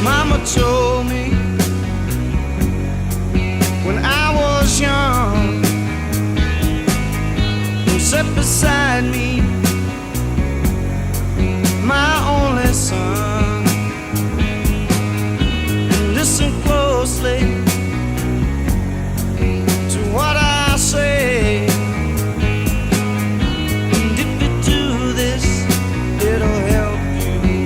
Mama told me when I was young, sit beside me, my only son.